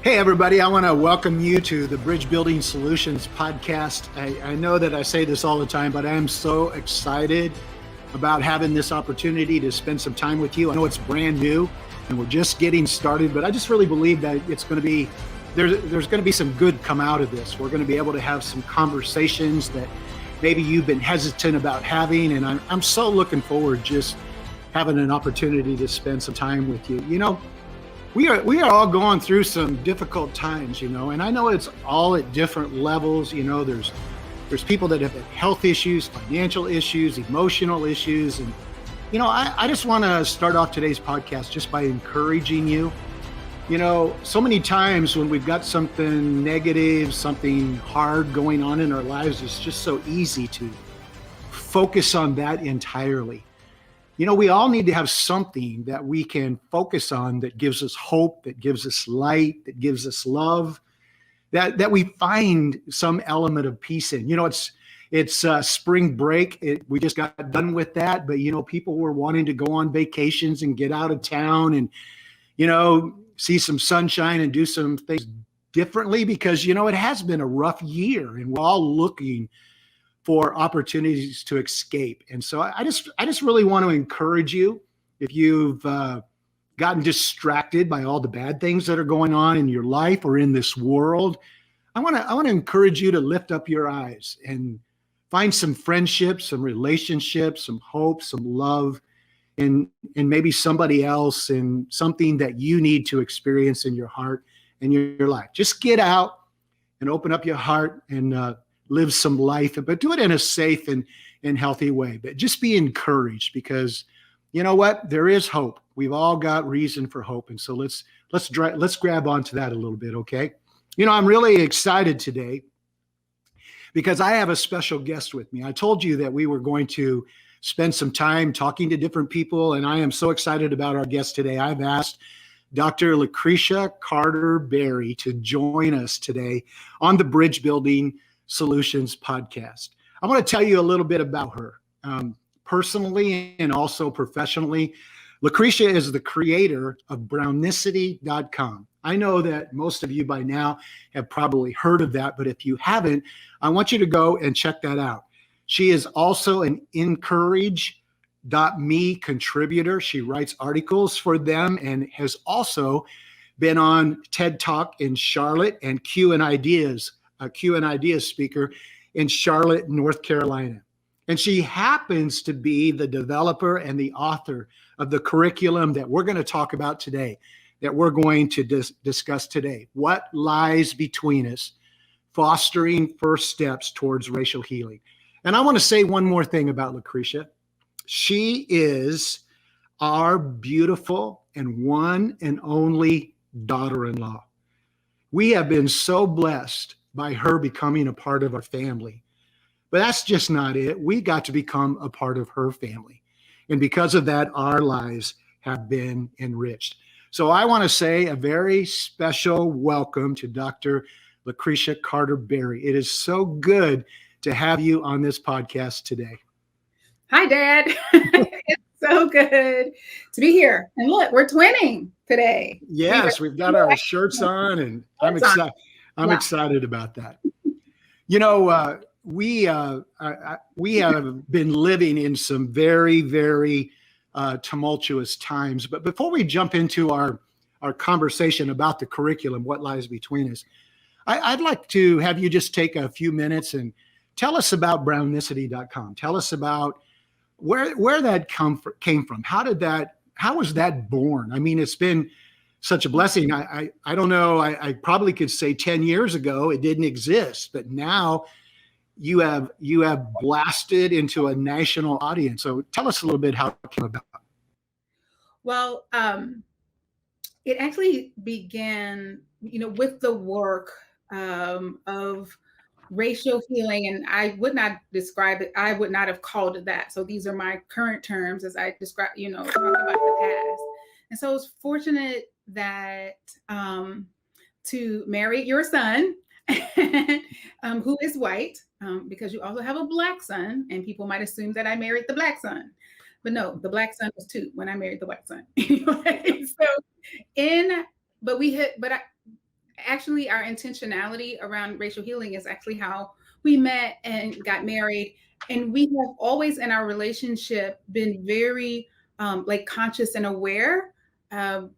Hey, everybody. I want to welcome you to the Bridge Building Solutions podcast. I know that I say this all the time, but I am so excited about having this opportunity to spend some time with you. I know it's brand new and we're just getting started, but I just really believe that it's going to be, there's going to be some good come out of this. We're going to be able to have some conversations that maybe you've been hesitant about having. And I'm so looking forward just having an opportunity to spend some time with you. You know, we are all going through some difficult times, and I know it's all at different levels. There's people that have health issues, financial issues, emotional issues. And, I just want to start off today's podcast just by encouraging you. So many times when we've got something negative, something hard going on in our lives, it's just so easy to focus on that entirely. We all need to have something that we can focus on that gives us hope, that gives us light, that gives us love, that we find some element of peace in. It's spring break. We just got done with that, but people were wanting to go on vacations and get out of town and see some sunshine and do some things differently because it has been a rough year and we're all looking for opportunities to escape. And so I just really want to encourage you, if you've gotten distracted by all the bad things that are going on in your life or in this world, I want to encourage you to lift up your eyes and find some friendships, some relationships, some hope, some love, and maybe somebody else and something that you need to experience in your heart and your life. Just get out and open up your heart and live some life, but do it in a safe and healthy way. But just be encouraged because you know what? There is hope. We've all got reason for hope. And so let's grab onto that a little bit, okay? I'm really excited today because I have a special guest with me. I told you that we were going to spend some time talking to different people, and I am so excited about our guest today. I've asked Dr. Lucretia Carter-Berry to join us today on the Bridge Building Solutions podcast. I want to tell you a little bit about her. Personally and also professionally, Lucretia is the creator of Brownnicitycom. I know that most of you by now have probably heard of that, but if you haven't, I want you to go and check that out. She is also an Encourage.me contributor. She writes articles for them and has also been on TED Talk in Charlotte and Q and Ideas, a Q and Ideas speaker in Charlotte, North Carolina. And she happens to be the developer and the author of the curriculum that we're going to talk about today, that we're going to discuss today. What Lies Between Us, Fostering First Steps Towards Racial Healing. And I want to say one more thing about Lucretia. She is our beautiful and one and only daughter-in-law. We have been so blessed by her becoming a part of our family. But that's just not it. We got to become a part of her family. And because of that, our lives have been enriched. So I want to say a very special welcome to Dr. Lucretia Carter-Berry. It is so good to have you on this podcast today. Hi, Dad. It's so good to be here. And look, we're twinning today. Yes, we've got our shirts on, and I'm excited. I'm excited about that. We have been living in some very, very tumultuous times. But before we jump into our conversation about the curriculum, what lies between us, I'd like to have you just take a few minutes and tell us about Brownnicitycom. Tell us about where that came from. How was that born? I mean, it's been such a blessing. I don't know. I probably could say 10 years ago it didn't exist, but now you have blasted into a national audience. So tell us a little bit how it came about. Well, it actually began, with the work of racial healing, and I would not describe it. I would not have called it that. So these are my current terms as I describe, talk about the past. And so I was fortunate that to marry your son, who is white, because you also have a Black son, and people might assume that I married the Black son. But no, the Black son was 2 when I married the white son. Anyway, actually our intentionality around racial healing is actually how we met and got married. And we have always in our relationship been very like conscious and aware of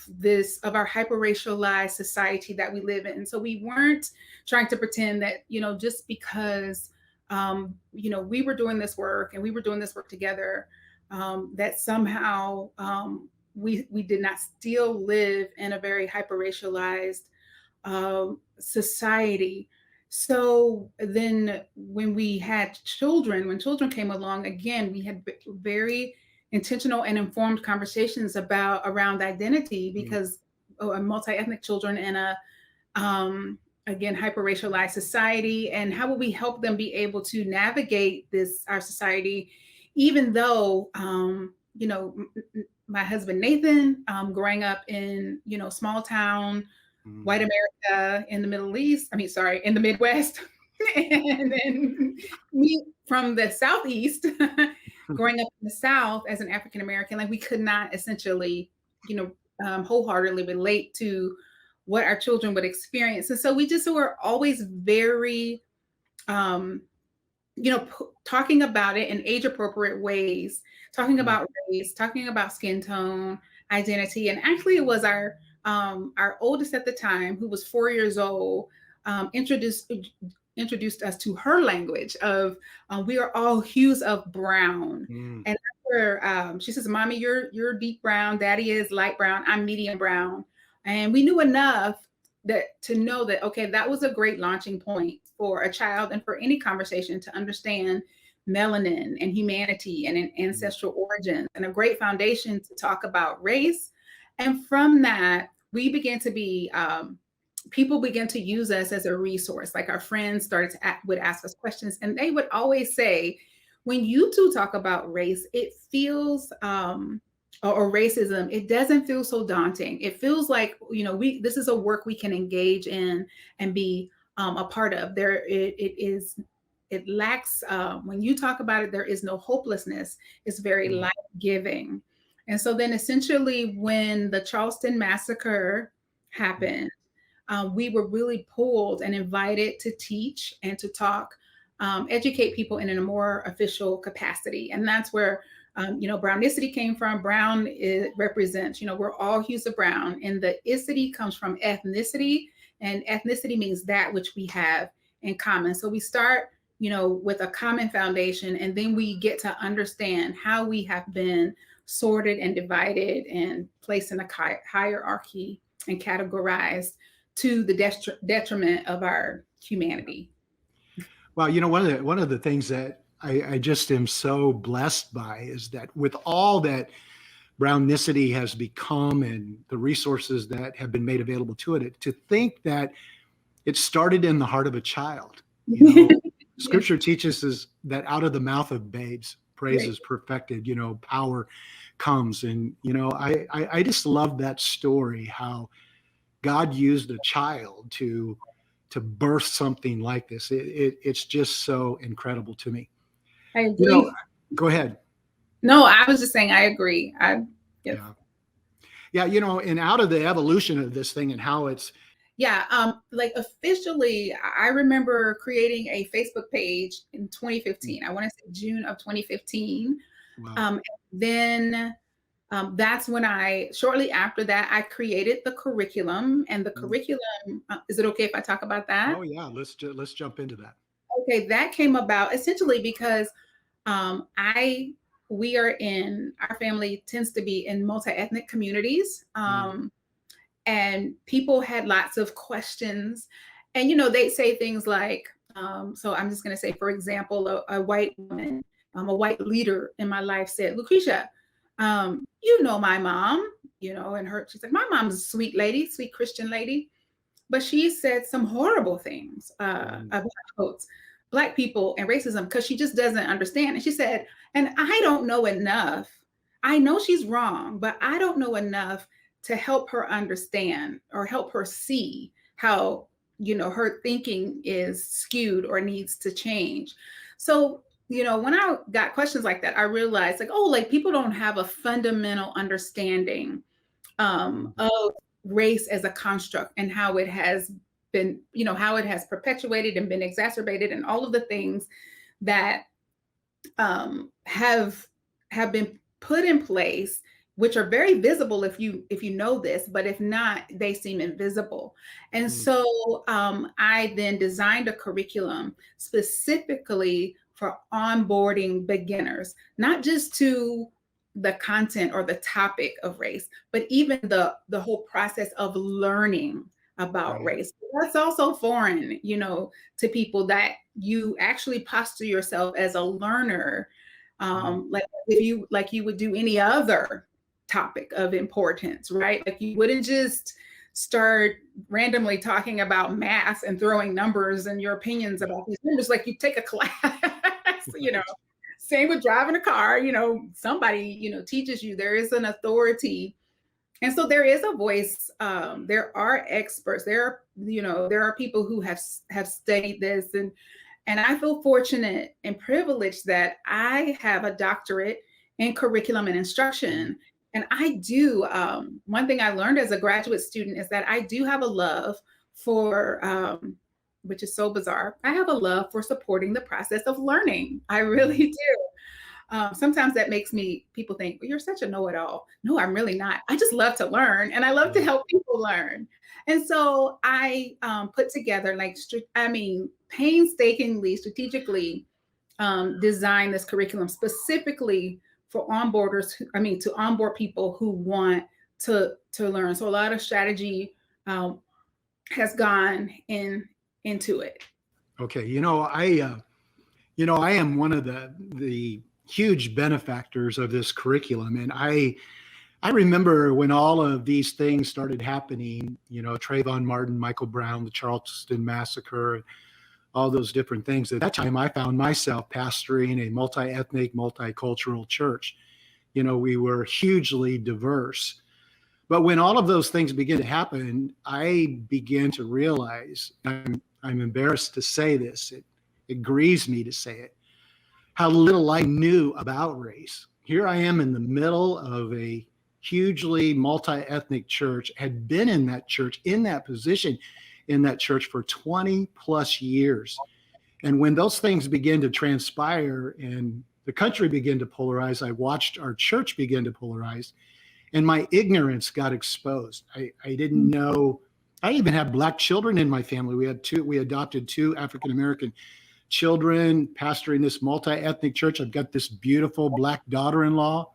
this, of our hyper racialized society that we live in. So we weren't trying to pretend that, just because we were doing this work and we were doing this work together, that somehow we did not still live in a very hyper racialized society. So then when we had children, when children came along, again, we had very intentional and informed conversations around identity, because multi-ethnic children in a again, hyper-racialized society, and how will we help them be able to navigate this, our society, even though my husband Nathan, growing up in small town white America in the Middle East, in the Midwest, and then me from the Southeast, growing up in the South as an African American, like we could not essentially, wholeheartedly relate to what our children would experience. And so we just were always very, talking about it in age appropriate ways, talking about race, talking about skin tone, identity. And actually it was our oldest at the time, who was 4 years old, introduced us to her language of we are all hues of brown. And that's where she says, "Mommy, you're deep brown, Daddy is light brown, I'm medium brown." And we knew enough to know that, okay, that was a great launching point for a child and for any conversation to understand melanin and humanity and ancestral origins, and a great foundation to talk about race. And from that, we began to be people began to use us as a resource. Like our friends would ask us questions, and they would always say, when you two talk about race, it feels or racism, it doesn't feel so daunting. It feels like, this is a work we can engage in and be a part of. It lacks, when you talk about it, there is no hopelessness. It's very life-giving. And so then essentially when the Charleston massacre happened, we were really pulled and invited to teach and to talk, educate people in a more official capacity. And that's where Brownicity came from. Brown represents, we're all hues of brown. And the icity comes from ethnicity, and ethnicity means that which we have in common. So we start, with a common foundation, and then we get to understand how we have been sorted and divided and placed in a hierarchy and categorized to the detriment of our humanity. Well, one of the things that I just am so blessed by is that with all that Brownicity has become and the resources that have been made available to it, to think that it started in the heart of a child. Scripture teaches us that out of the mouth of babes, praise is perfected, power comes. And, I just love that story, how God used a child to birth something like this. It's just so incredible to me. I agree. Go ahead. No, I was just saying, I agree. Yeah. And out of the evolution of this thing and how it's. Yeah. Like officially, I remember creating a Facebook page in 2015. I want to say June of 2015. Wow. Then that's when shortly after that, I created the curriculum. And the curriculum, is it okay if I talk about that? Oh yeah, let's jump into that. Okay, that came about essentially because our family tends to be in multi-ethnic communities. And people had lots of questions. And, they'd say things like, so I'm just going to say, for example, a white woman, a white leader in my life said, "Lucretia, my mom, and she's like, my mom's a sweet lady, sweet Christian lady. But she said some horrible things about Black people and racism because she just doesn't understand." And she said, "And I don't know enough. I know she's wrong, but I don't know enough to help her understand or help her see how, her thinking is skewed or needs to change." So, when I got questions like that, I realized like, people don't have a fundamental understanding of race as a construct and how it has been, how it has perpetuated and been exacerbated, and all of the things that have been put in place, which are very visible if you know this, but if not, they seem invisible. And Mm. so I then designed a curriculum specifically for onboarding beginners, not just to the content or the topic of race, but even the whole process of learning about Right. race. That's also foreign, to people, that you actually posture yourself as a learner, Mm. like you would do any other topic of importance, right? Like you wouldn't just start randomly talking about math and throwing numbers and your opinions about these numbers like you take a class, you know. Right. Same with driving a car, somebody, teaches you. There is an authority. And so there is a voice. There are experts. There are people who have studied this, and I feel fortunate and privileged that I have a doctorate in curriculum and instruction. And I do. One thing I learned as a graduate student is that I do have a love for, which is so bizarre. I have a love for supporting the process of learning. I really do. Sometimes that makes people think, well, you're such a know-it-all. No, I'm really not. I just love to learn, and I love to Yeah. help people learn. And so I put together, painstakingly, strategically design this curriculum specifically for to onboard people who want to learn. So a lot of strategy has gone into it. Okay. I am one of the huge benefactors of this curriculum, and I remember when all of these things started happening. Trayvon Martin, Michael Brown, the Charleston massacre, all those different things. At that time, I found myself pastoring a multi-ethnic, multicultural church. We were hugely diverse. But when all of those things began to happen, I began to realize, I'm embarrassed to say this, it grieves me to say it, how little I knew about race. Here I am in the middle of a hugely multi-ethnic church, had been in that church, in that position in that church for 20 plus years. And when those things begin to transpire and the country began to polarize, I watched our church begin to polarize, and my ignorance got exposed. I didn't know. I even had Black children in my family. We adopted two African-American children, pastoring this multi-ethnic church. I've got this beautiful Black daughter-in-law.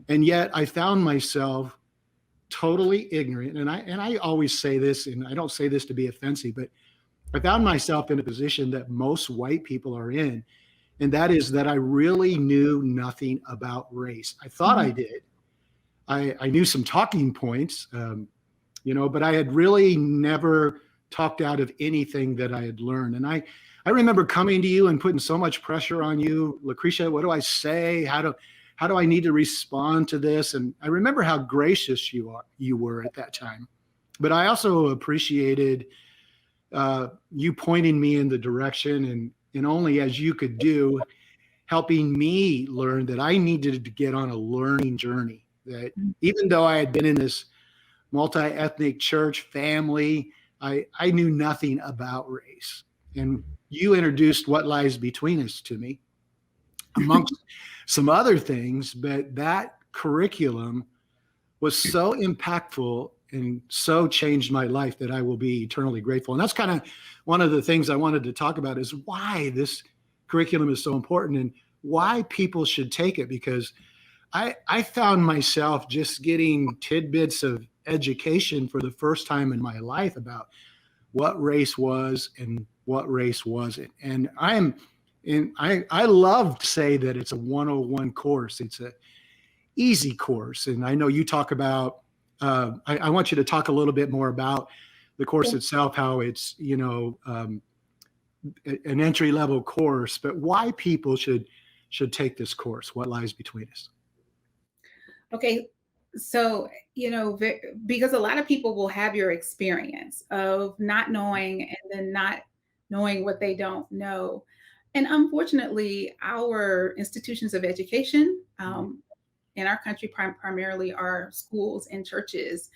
And yet I found myself totally ignorant. And I always say this, and I don't say this to be offensive, but I found myself in a position that most white people are in. And that is that I really knew nothing about race. I thought I did. I knew some talking points, but I had really never talked out of anything that I had learned. And I remember coming to you and putting so much pressure on you, Lucretia, what do I say? How do I need to respond to this? And I remember how gracious you were at that time. But I also appreciated you pointing me in the direction and only as you could do, helping me learn that I needed to get on a learning journey. That even though I had been in this multi-ethnic church family, I knew nothing about race. And you introduced What Lies Between Us to me, amongst some other things, but that curriculum was so impactful and so changed my life that I will be eternally grateful. And that's kind of one of the things I wanted to talk about, is why this curriculum is so important and why people should take it, because I found myself just getting tidbits of education for the first time in my life about what race was and what race wasn't. And I love to say that it's a 101 course. It's a easy course. And I know you talk about, I want you to talk a little bit more about the course itself, how it's, an entry level course, but why people should take this course, What Lies Between Us. Okay, so, because a lot of people will have your experience of not knowing and then not knowing what they don't know. And unfortunately, our institutions of education in our country, primarily our schools and churches,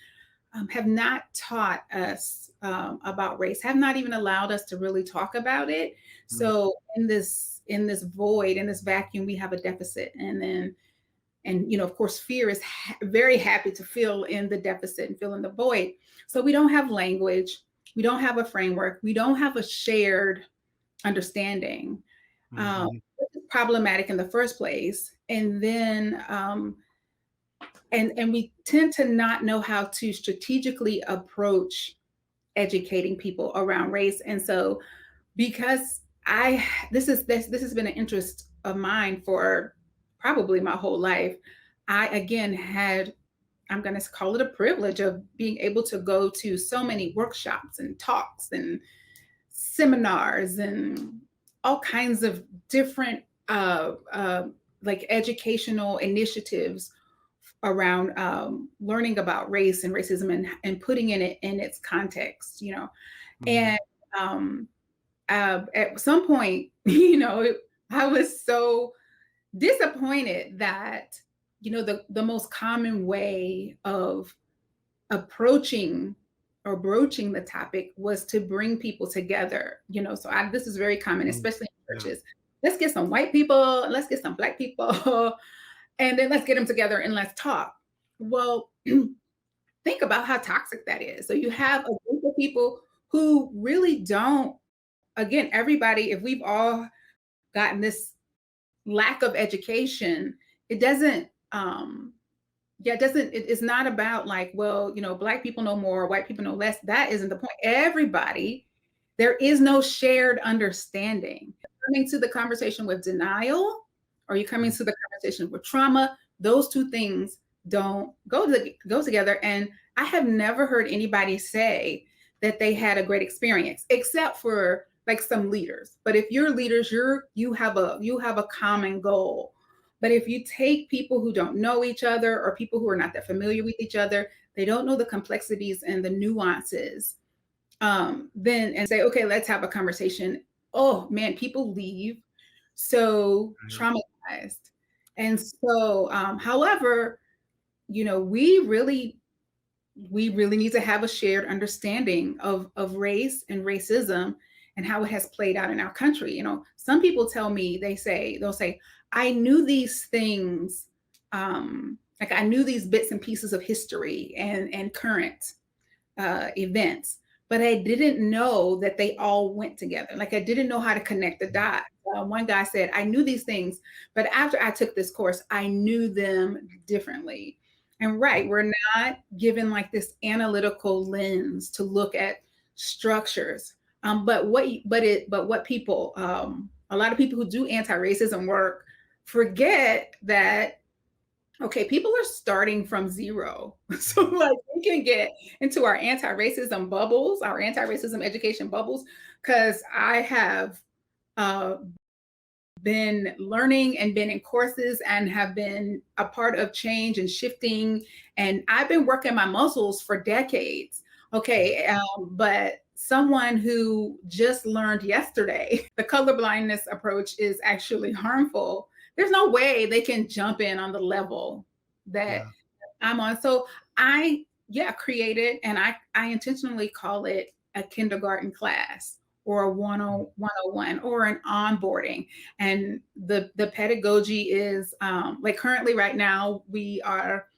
have not taught us about race, have not even allowed us to really talk about it. Right. So in this void, in this vacuum, we have a deficit, and of course, fear is very happy to fill in the deficit and fill in the void. So we don't have language, we don't have a framework, we don't have a shared understanding. Mm-hmm. Which is problematic in the first place, and then and we tend to not know how to strategically approach educating people around race. And so because this has been an interest of mine for probably my whole life, I again had, I'm going to call it a privilege of being able to go to so many workshops and talks and seminars and all kinds of different like educational initiatives around learning about race and racism, and putting it in its context, Mm-hmm. and at some point, I was so disappointed that, the most common way of approaching or broaching the topic was to bring people together. So this is very common, Mm-hmm. especially in Yeah. churches. Let's get some white people, let's get some black people, and then let's get them together and let's talk. Well, think about how toxic that is. So you have a group of people who really don't, again, everybody, if we've all gotten this lack of education, it doesn't, it's not about like, well, black people know more, white people know less. That isn't the point. Everybody, there is no shared understanding. Coming to the conversation with denial, or you're coming to the conversation with trauma, those two things don't go together. And I have never heard anybody say that they had a great experience, except for like some leaders. But if you're leaders, you have a common goal. But if you take people who don't know each other, or people who are not that familiar with each other, they don't know the complexities and the nuances, then and say, okay, let's have a conversation. Oh man, people leave so Right. traumatized. And so, however, we really need to have a shared understanding of race and racism and how it has played out in our country. Some people tell me, they'll say, I knew these things, like I knew these bits and pieces of history and current events, but I didn't know that they all went together. Like I didn't know how to connect the dots. One guy said, I knew these things, but after I took this course, I knew them differently. And right, we're not given like this analytical lens to look at structures. But what people, a lot of people who do anti-racism work forget that, okay, people are starting from zero. So like we can get into our anti-racism bubbles, our anti-racism education bubbles, because I have been learning and been in courses and have been a part of change and shifting. And I've been working my muscles for decades. Okay. But someone who just learned yesterday, the color blindness approach is actually harmful. There's no way they can jump in on the level that Yeah. I'm on. So created, and I intentionally call it a kindergarten class or a 101 or an onboarding. And the pedagogy is like currently right now we are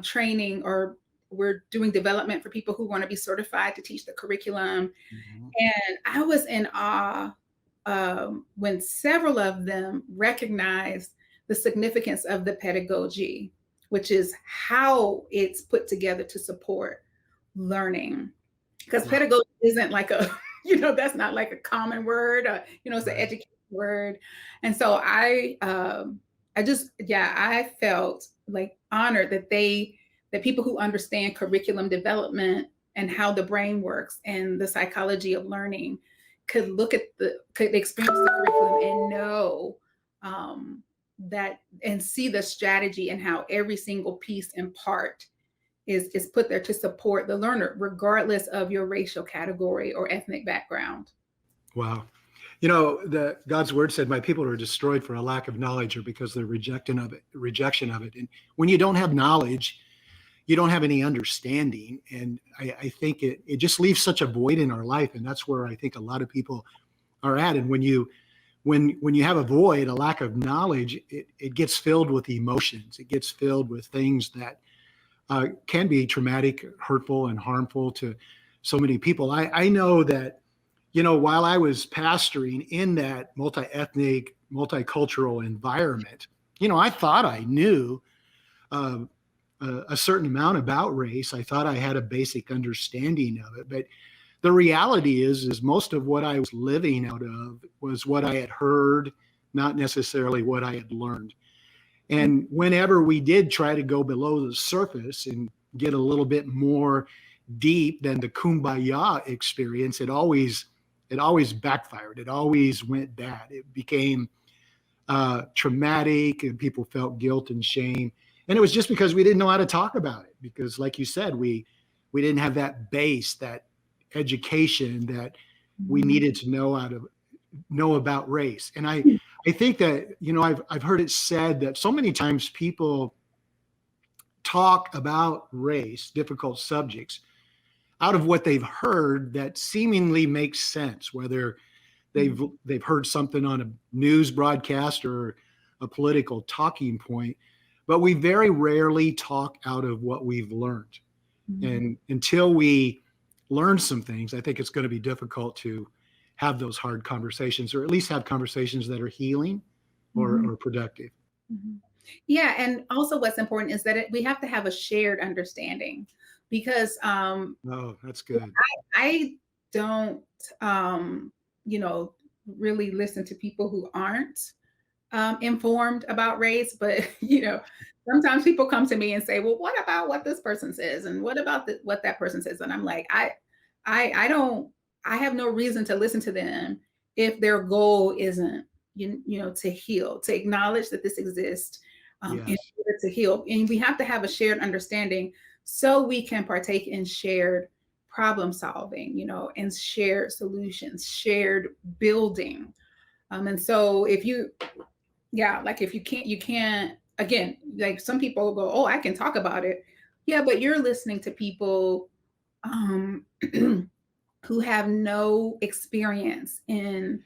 training, or we're doing development for people who want to be certified to teach the curriculum. Mm-hmm. And I was in awe when several of them recognized the significance of the pedagogy, which is how it's put together to support learning. Because Wow. pedagogy isn't like a, that's not like a common word, it's an Right. educated word. And so I felt like honored that people who understand curriculum development and how the brain works and the psychology of learning could experience the curriculum and know that, and see the strategy and how every single piece and part is put there to support the learner, regardless of your racial category or ethnic background. Wow. The God's word said, my people are destroyed for a lack of knowledge, or because of the rejection of it. And when you don't have knowledge, you don't have any understanding. And I think it just leaves such a void in our life. And that's where I think a lot of people are at. And when you have a void, a lack of knowledge, it gets filled with emotions. It gets filled with things that can be traumatic, hurtful, and harmful to so many people. I know that, while I was pastoring in that multi-ethnic, multicultural environment, I thought I knew a certain amount about race. I thought I had a basic understanding of it, but the reality is most of what I was living out of was what I had heard, not necessarily what I had learned. And whenever we did try to go below the surface and get a little bit more deep than the kumbaya experience, it always backfired. It always went bad. It became traumatic, and people felt guilt and shame. And it was just because we didn't know how to talk about it. Because, like you said, we didn't have that base, that education that we needed to know about race. And I think that, I've heard it said that so many times people talk about race, difficult subjects, out of what they've heard that seemingly makes sense, whether they've heard something on a news broadcast or a political talking point, but we very rarely talk out of what we've learned. And until we learn some things, I think it's going to be difficult to have those hard conversations, or at least have conversations that are healing or productive. Yeah. And also what's important is that we have to have a shared understanding, because Oh, that's good. I don't, really listen to people who aren't informed about race, but sometimes people come to me and say, well, what about what this person says? And what about what that person says? And I'm like, I have no reason to listen to them if their goal isn't, to heal, to acknowledge that this exists, in order to heal. And we have to have a shared understanding so we can partake in shared problem solving, and shared solutions, shared building. And so if you can't, again, like some people go, oh, I can talk about it. Yeah, but you're listening to people who have no experience in,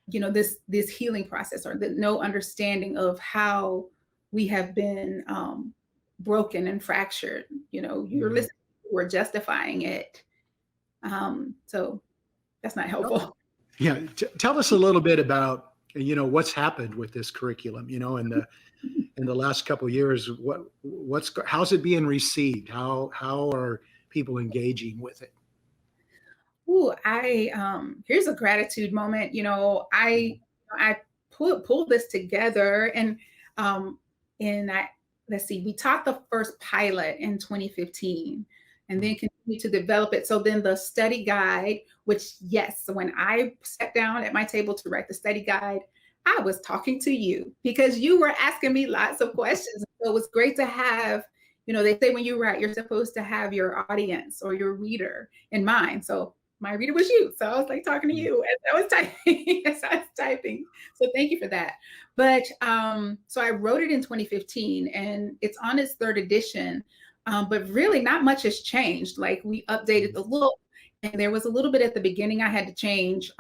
this healing process, or no understanding of how we have been broken and fractured. You're listening, we're justifying it. So that's not helpful. Yeah. Tell us a little bit about, what's happened with this curriculum, in the last couple of years. How's it being received? How are people engaging with it? Ooh, here's a gratitude moment. I pulled this together, and let's see, we taught the first pilot in 2015, and then continued to develop it. So then the study guide, which, yes, when I sat down at my table to write the study guide, I was talking to you because you were asking me lots of questions. So it was great to have, they say when you write, you're supposed to have your audience or your reader in mind. So my reader was you. So I was like talking to you as I was typing. So thank you for that. But so I wrote it in 2015, and it's on its third edition. But really not much has changed. Like, we updated the look, and there was a little bit at the beginning I had to change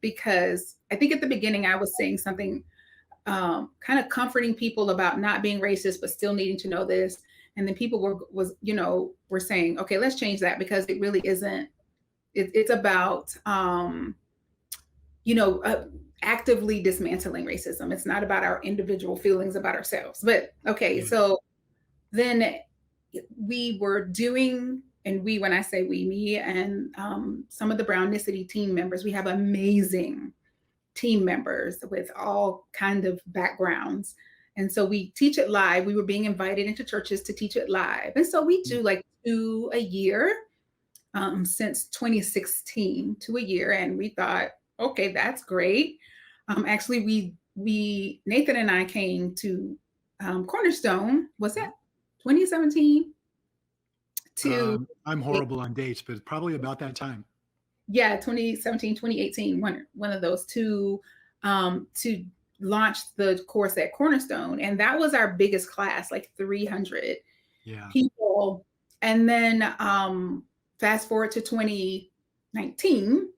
because I think at the beginning I was saying something kind of comforting people about not being racist, but still needing to know this. And then people were saying, okay, let's change that, because it really isn't. It's about, actively dismantling racism. It's not about our individual feelings about ourselves. But okay, so then we were doing, and when I say we, me and some of the Brownicity team members, we have amazing team members with all kind of backgrounds. And so we teach it live. We were being invited into churches to teach it live. And so we do like 2 a year. Since 2016, 2 a year. And we thought, okay, that's great. Actually, Nathan and I came to Cornerstone, was that 2017? I'm horrible on dates, but probably about that time. Yeah, 2017, 2018, one of those two, to launch the course at Cornerstone. And that was our biggest class, like 300 Yeah. people. And then fast forward to 2019,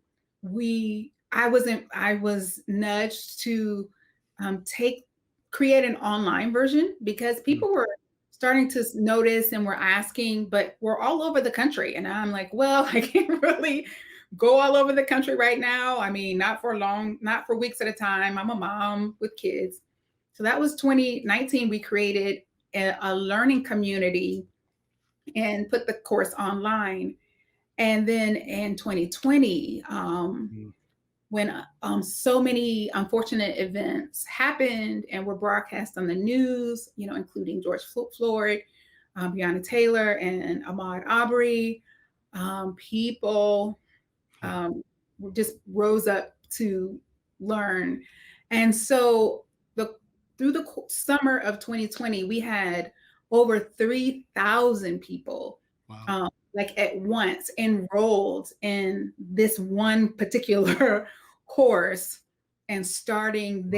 I was nudged to take create an online version because Mm. people were starting to notice and were asking, but we're all over the country. And I'm like, well, I can't really go all over the country right now. I mean, not for long, not for weeks at a time. I'm a mom with kids. So that was 2019. We created a learning community and put the course online. And then in 2020, Mm. when so many unfortunate events happened and were broadcast on the news, including George Floyd, Breonna Taylor, and Ahmaud Arbery, people Yeah. just rose up to learn. And so through the summer of 2020, we had over 3,000 people Wow. like at once enrolled in this one particular course and starting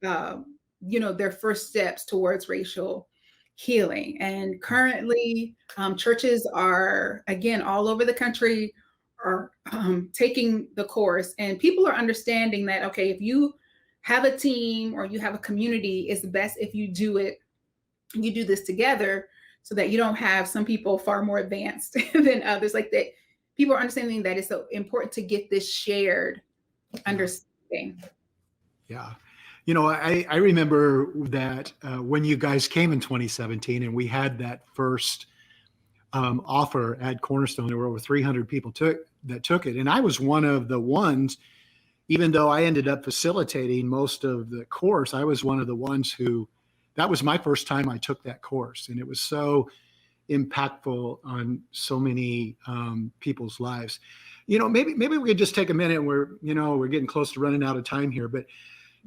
Wow. their first steps towards racial healing. And currently, churches are, again, all over the country are taking the course, and people are understanding that, okay, if you have a team or you have a community, it's best if you do this together so that you don't have some people far more advanced than others. Like that, people are understanding that it's so important to get this shared Yeah. understanding. Yeah. I remember that when you guys came in 2017 and we had that first offer at Cornerstone, there were over 300 people that took it. And I was one of the ones, even though I ended up facilitating most of the course, I was one of the ones who, that was my first time I took that course. And it was so impactful on so many people's lives. Maybe we could just take a minute. We're getting close to running out of time here, but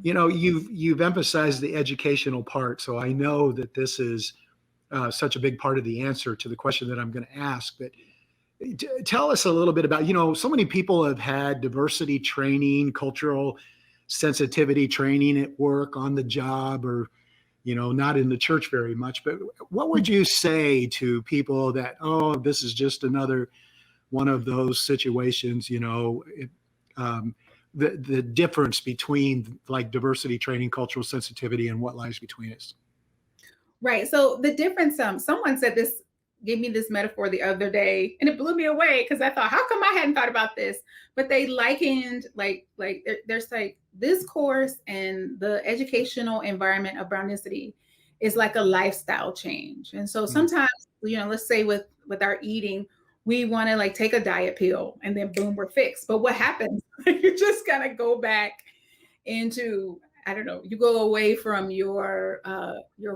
you've emphasized the educational part. So I know that this is such a big part of the answer to the question that I'm going to ask. But tell us a little bit about, so many people have had diversity training, cultural sensitivity training at work, on the job, or, not in the church very much. But what would you say to people that, oh, this is just another one of those situations, the difference between like diversity training, cultural sensitivity, and what lies between us? Right. So the difference, someone said this, gave me this metaphor the other day, and it blew me away because I thought, how come I hadn't thought about this? But they likened there's like this course and the educational environment of Brownicity is like a lifestyle change. And so sometimes, let's say with our eating, we want to like take a diet pill and then boom, we're fixed. But what happens? You just kind of go back into, I don't know, you go away from your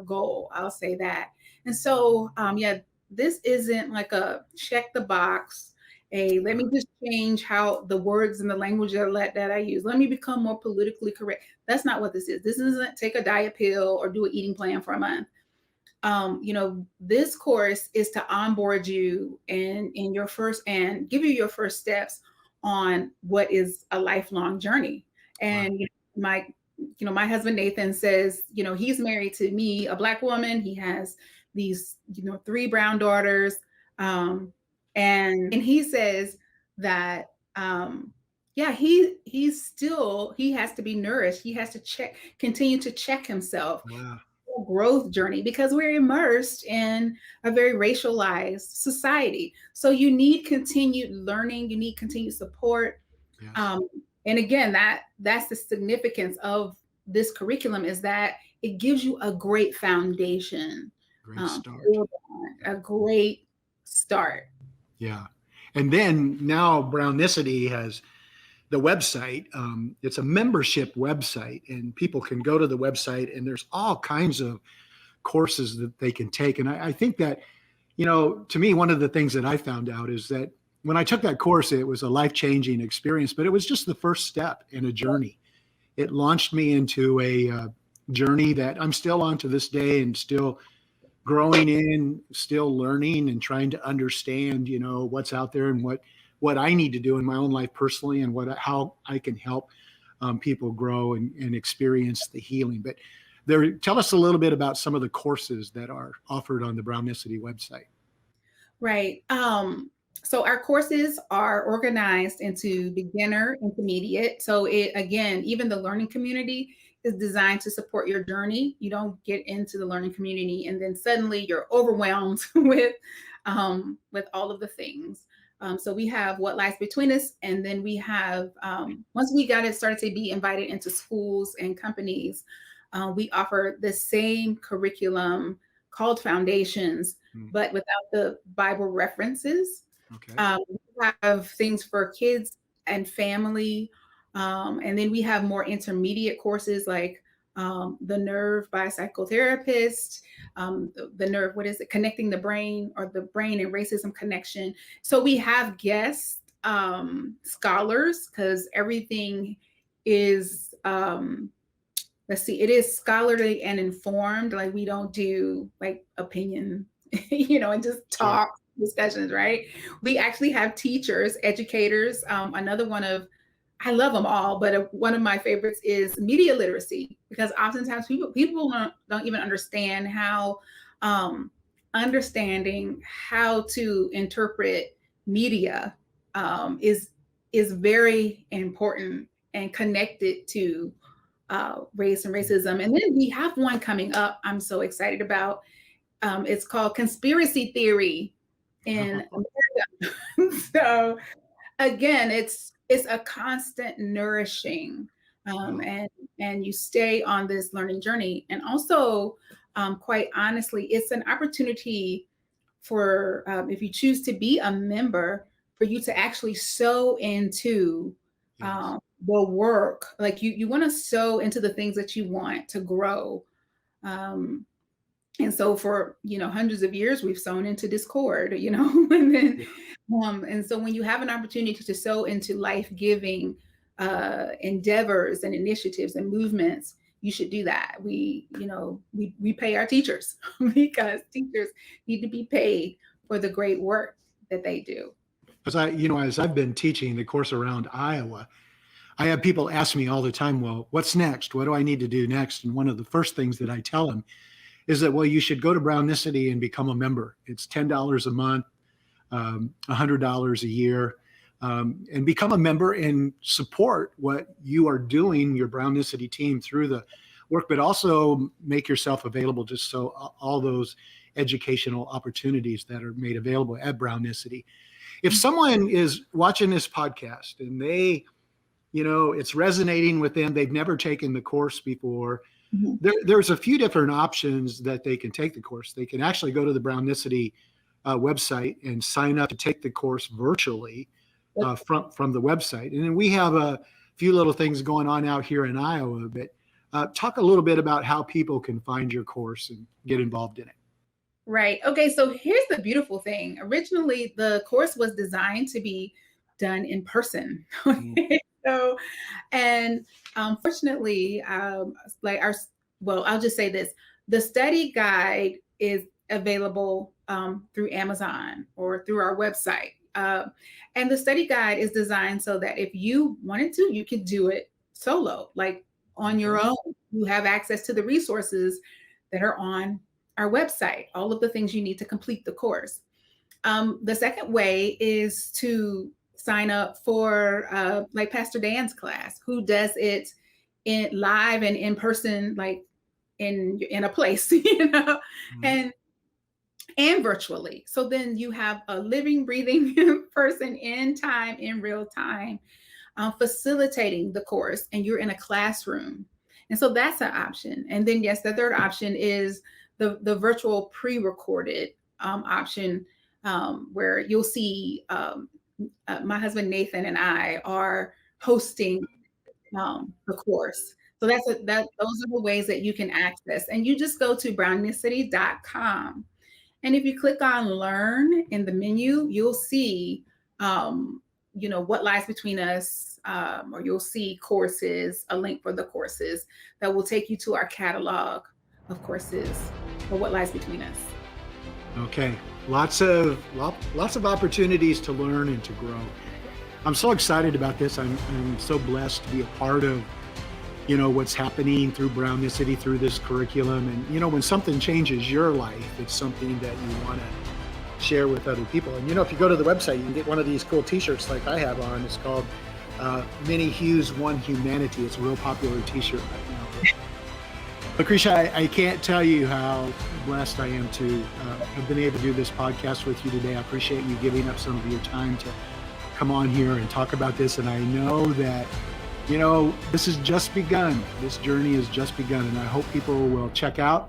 goal. I'll say that. And so this isn't like a check the box. Let me just change how the words and the language that I use. Let me become more politically correct. That's not what this is. This isn't take a diet pill or do an eating plan for a month. This course is to onboard you in your first and give you your first steps on what is a lifelong journey. And my husband Nathan says, he's married to me, a Black woman. He has these, 3 brown daughters. And he says that, he has to be nourished. He has to continue to check himself. Wow. Growth journey because we're immersed in a very racialized society. So you need continued learning, you need continued support. Yes. And again, that's the significance of this curriculum, is that it gives you a great foundation. Great start. A great start. Yeah. And then now Brownicity has the website. It's a membership website, and people can go to the website, and there's all kinds of courses that they can take. And I think that, to me, one of the things that I found out is that when I took that course, it was a life-changing experience, but it was just the first step in a journey. It launched me into a journey that I'm still on to this day, and still growing in, still learning and trying to understand, what's out there and what I need to do in my own life personally, and how I can help people grow and experience the healing. But Tell us a little bit about some of the courses that are offered on the Brownicity website. Right. So our courses are organized into beginner, intermediate. So it, again, even the learning community is designed to support your journey. You don't get into the learning community and then suddenly you're overwhelmed with all of the things. So we have What Lies Between Us, and then we have once we got it started to be invited into schools and companies, we offer the same curriculum called Foundations, but without the Bible references. Okay. We have things for kids and family. And then we have more intermediate courses like The Nerve by a Psychotherapist, the Nerve, what is it? Connecting the Brain, or the Brain and Racism Connection. So we have guest scholars, because everything is, let's see, it is scholarly and informed. Like, we don't do like opinion, and just talk discussions, right? We actually have teachers, educators. Another one of, I love them all, but one of my favorites is media literacy, because oftentimes people don't even understand how understanding how to interpret media is very important and connected to race and racism. And then we have one coming up I'm so excited about. It's called Conspiracy Theory in America. So again, it's a constant nourishing, and you stay on this learning journey. And also, quite honestly, it's an opportunity for, if you choose to be a member, for you to actually sow into the work. Like, you want to sow into the things that you want to grow. And so for, hundreds of years, we've sown into discord, and then, and so when you have an opportunity to sow into life-giving endeavors and initiatives and movements, you should do that. We pay our teachers because teachers need to be paid for the great work that they do. As I've been teaching the course around Iowa, I have people ask me all the time, well, what's next? What do I need to do next? And one of the first things that I tell them is that, well, you should go to Brownicity and become a member. It's $10 a month, $100 a year, and become a member and support what you are doing, your Brownicity team, through the work, but also make yourself available just so all those educational opportunities that are made available at Brownicity. If someone is watching this podcast and they, it's resonating with them, they've never taken the course before, there's a few different options that they can take the course. They can actually go to the Brownicity website and sign up to take the course virtually from the website. And then we have a few little things going on out here in Iowa, but talk a little bit about how people can find your course and get involved in it. Right. Okay. So here's the beautiful thing. Originally, the course was designed to be done in person. So, and fortunately, I'll just say this: the study guide is available through Amazon or through our website. And the study guide is designed so that if you wanted to, you could do it solo, like on your own. You have access to the resources that are on our website, all of the things you need to complete the course. The second way is to sign up for like Pastor Dan's class, who does it in live and in person, like in a place, and virtually. So then you have a living, breathing person in time, in real time, facilitating the course, and you're in a classroom. And so that's an option. And then, yes, the third option is the virtual pre-recorded option, where you'll see my husband Nathan and I are hosting the course. So those are the ways that you can access. And you just go to Brownnicitycom. And if you click on Learn in the menu, you'll see What Lies Between Us, or you'll see courses, a link for the courses that will take you to our catalog of courses for What Lies Between Us. Okay, lots of opportunities to learn and to grow. I'm so excited about this. I'm so blessed to be a part of what's happening through Brownicity, through this curriculum. And, when something changes your life, it's something that you want to share with other people. And, if you go to the website, you can get one of these cool t-shirts like I have on. It's called Many Hues, One Humanity. It's a real popular t-shirt right now. Lucretia, I can't tell you how blessed I am to have been able to do this podcast with you today. I appreciate you giving up some of your time to come on here and talk about this. And I know that, this has just begun. This journey has just begun. And I hope people will check out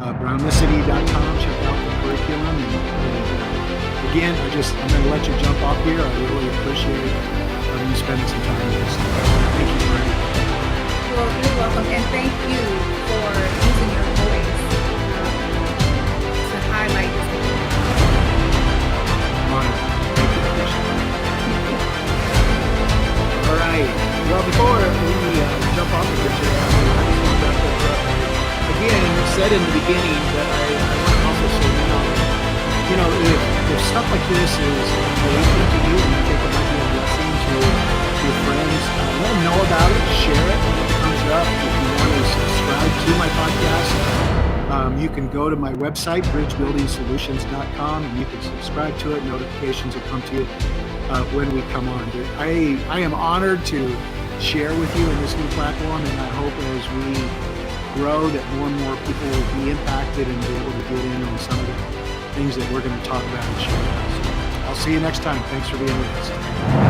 Brownnicitycom, check out the curriculum. And again, I'm going to let you jump off here. I really appreciate you spending some time with us. Thank you for everything. Well, you're welcome. And thank you for using your voice to highlight this. Thank you, Lucretia. All right. Well, before we jump off of this, again, said in the beginning that I want to also say now, if stuff like this is engaging to you and you think it might be a blessing to your friends, let them know about it, share it when it comes up. If you want to subscribe to my podcast, you can go to my website, bridgebuildingsolutions.com, and you can subscribe to it. Notifications will come to you when we come on. I am honored to share with you in this new platform, and I hope as we grow that more and more people will be impacted and be able to get in on some of the things that we're going to talk about and share. So I'll see you next time. Thanks for being with us.